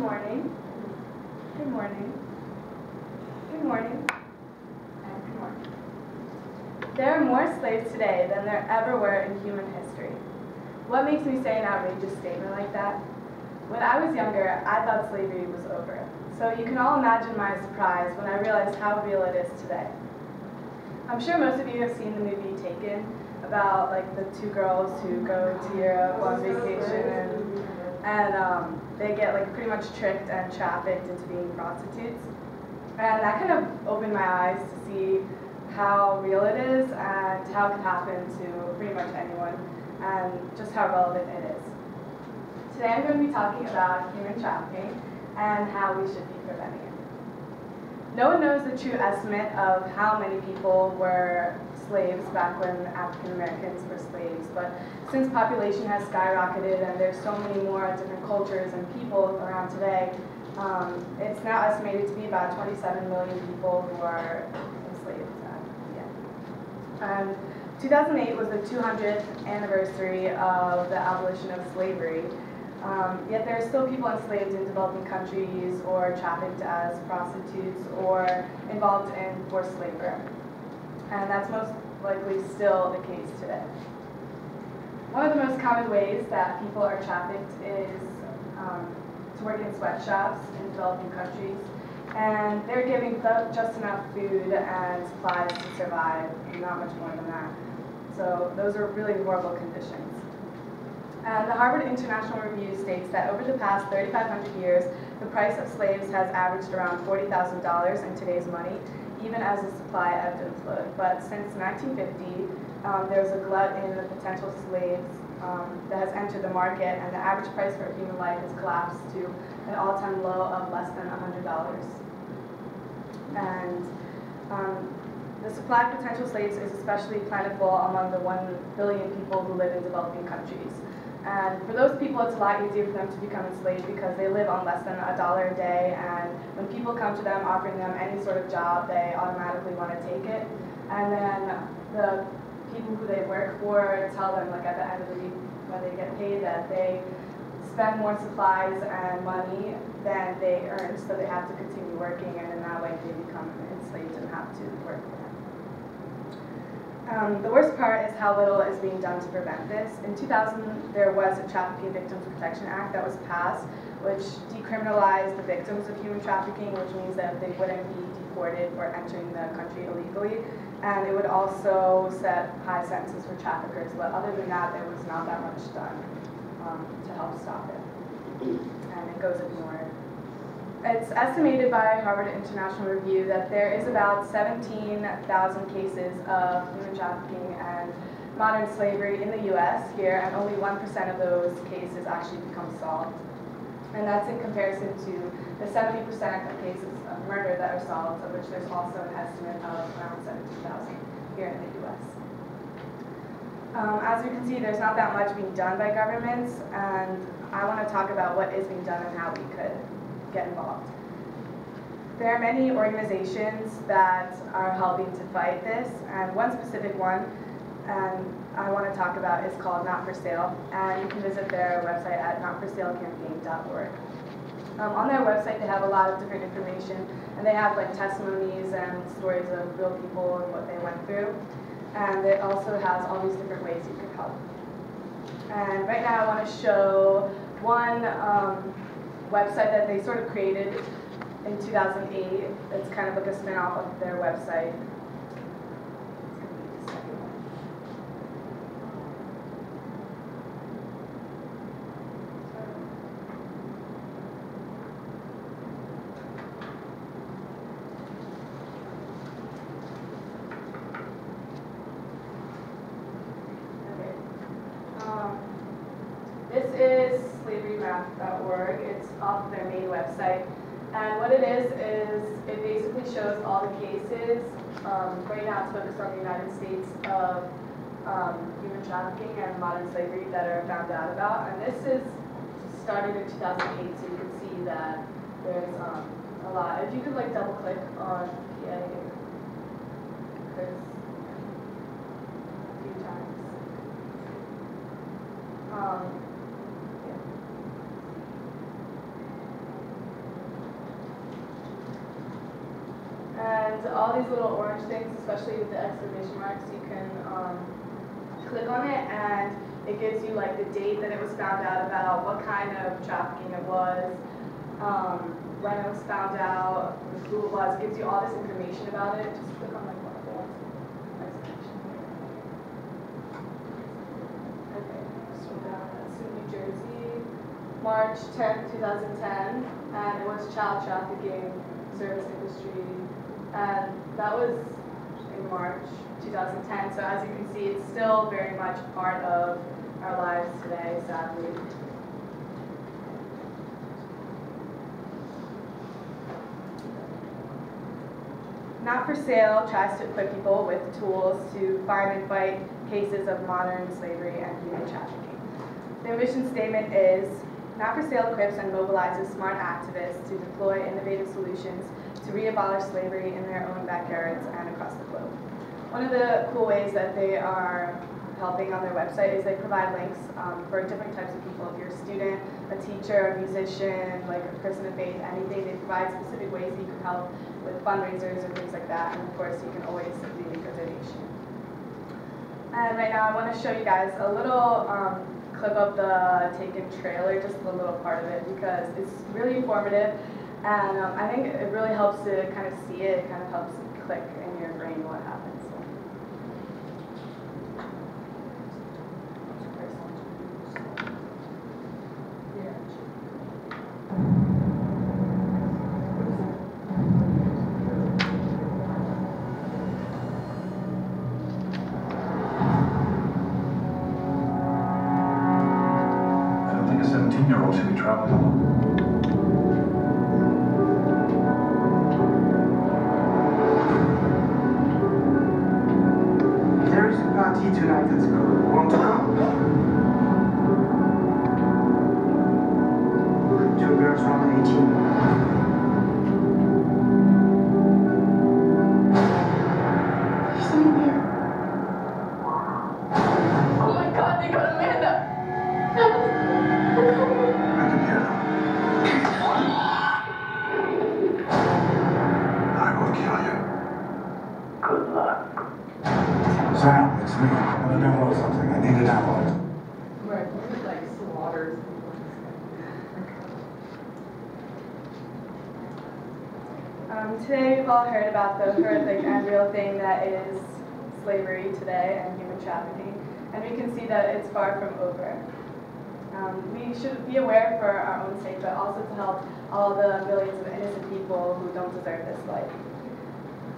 morning. Good morning. Good morning. And good morning. There are more slaves today than there ever were in human history. What makes me say an outrageous statement like that? When I was younger, I thought slavery was over. So you can all imagine my surprise when I realized how real it is today. I'm sure most of you have seen the movie Taken, about like the two girls who go to Europe on vacation and they get like pretty much tricked and trafficked into being prostitutes. And that kind of opened my eyes to see how real it is and how it can happen to pretty much anyone and just how relevant it is. Today I'm going to be talking about human trafficking and how we should be preventing it. No one knows the true estimate of how many people were slaves back when African Americans were slaves, but since population has skyrocketed and there's so many more different cultures and people around today, it's now estimated to be about 27 million people who are enslaved. 2008 was the 200th anniversary of the abolition of slavery. Yet there are still people enslaved in developing countries or trafficked as prostitutes or involved in forced labor. And that's most likely still the case today. One of the most common ways that people are trafficked is to work in sweatshops in developing countries. And they're giving just enough food and supplies to survive, not much more than that. So those are really horrible conditions. And the Harvard International Review states that over the past 3,500 years, the price of slaves has averaged around $40,000 in today's money, even as the supply ebbed and flowed. But since 1950, there's a glut in the potential slaves that has entered the market, and the average price for a human life has collapsed to an all-time low of less than $100. And the supply of potential slaves is especially plentiful among the 1 billion people who live in developing countries. And for those people, it's a lot easier for them to become enslaved because they live on less than $1 a day, and when people come to them offering them any sort of job, they automatically want to take it. And then the people who they work for tell them, like at the end of the week when they get paid, that they spend more supplies and money than they earn, so they have to continue working, and in that way they become enslaved and have to work for them. The worst part is how little is being done to prevent this. In 2000, there was a Trafficking Victims Protection Act that was passed, which decriminalized the victims of human trafficking, which means that they wouldn't be deported for entering the country illegally. And it would also set high sentences for traffickers, but other than that, there was not that much done to help stop it. And it goes ignored. It's estimated by Harvard International Review that there is about 17,000 cases of human trafficking and modern slavery in the US here, and only 1% of those cases actually become solved. And that's in comparison to the 70% of cases of murder that are solved, of which there's also an estimate of around 17,000 here in the US. As you can see, there's not that much being done by governments, and I want to talk about what is being done and how we could get involved. There are many organizations that are helping to fight this, and one specific one I want to talk about is called Not For Sale, and you can visit their website at notforsalecampaign.org. On their website they have a lot of different information, and they have like testimonies and stories of real people and what they went through, and it also has all these different ways you can help. And right now I want to show one website that they sort of created in 2008. It's kind of like a spin-off of their website. This is slaverymap.org. It's off their main website. And what it is it basically shows all the cases, right now it's focused on the United States, of human trafficking and modern slavery that are found out about. And this is started in 2008, so you can see that there's a lot. If you could like double click on PA, Chris, a few times. all these little orange things, especially with the exclamation marks, you can click on it and it gives you like the date that it was found out about, what kind of trafficking it was, when it was found out, who it was. It gives you all this information about it. Just click on like one of the ones. Okay, scroll down. That's in New Jersey, March 10th, 2010, and it was child trafficking service industry, and that was in March 2010. So as you can see, it's still very much part of our lives today, sadly. Not for Sale tries to equip people with tools to find and fight cases of modern slavery and human trafficking. Their mission statement is, Not for Sale equips and mobilizes smart activists to deploy innovative solutions to re-abolish slavery in their own backyards and across the globe. One of the cool ways that they are helping on their website is they provide links for different types of people. If you're a student, a teacher, a musician, like a person of faith, anything, they provide specific ways that you can help with fundraisers or things like that. And of course, you can always simply make a donation. And right now I want to show you guys a little clip of the Taken trailer, just a little part of it, because it's really informative. And I think it really helps to kind of see it. It kind of helps click in your brain what happens. I don't think a 17-year-old should be traveling alone. There is a party tonight at school. Want to come? Two girls around 18. He's in there. Oh my God, they got Amanda! I can hear them. I will kill you. Good luck. Sam, it's me. I'm gonna download something. I need to download it. Right, like slaughters. Today we've all heard about the horrific and real thing that is slavery today and human trafficking, and we can see that it's far from over. We should be aware for our own sake, but also to help all the millions of innocent people who don't deserve this life.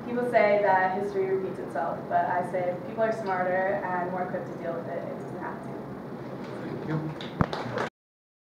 People say that history repeats itself, but I say if people are smarter and more equipped to deal with it, it doesn't have to. Thank you.